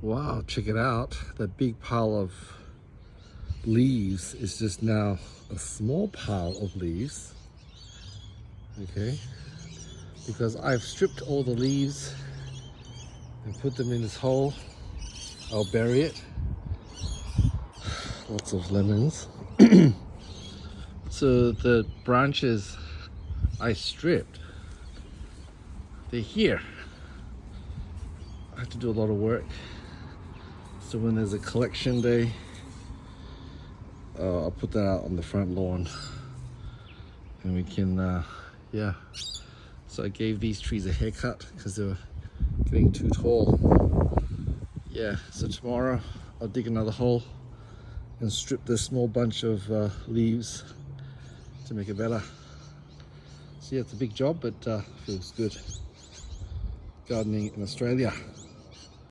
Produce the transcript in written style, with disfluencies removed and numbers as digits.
Wow, check it out. That big pile of leaves is just now a small pile of leaves. Okay, because I've stripped all the leaves and put them in this hole. I'll bury it. Lots of lemons. So the branches I stripped, they're here. I have to do a lot of work. So when there's a collection day, I'll put that out on the front lawn and we can, yeah. So I gave these trees a haircut because they were getting too tall. Yeah, so tomorrow I'll dig another hole and strip this small bunch of leaves to make it better. So yeah, it's a big job, but feels good. Gardening in Australia.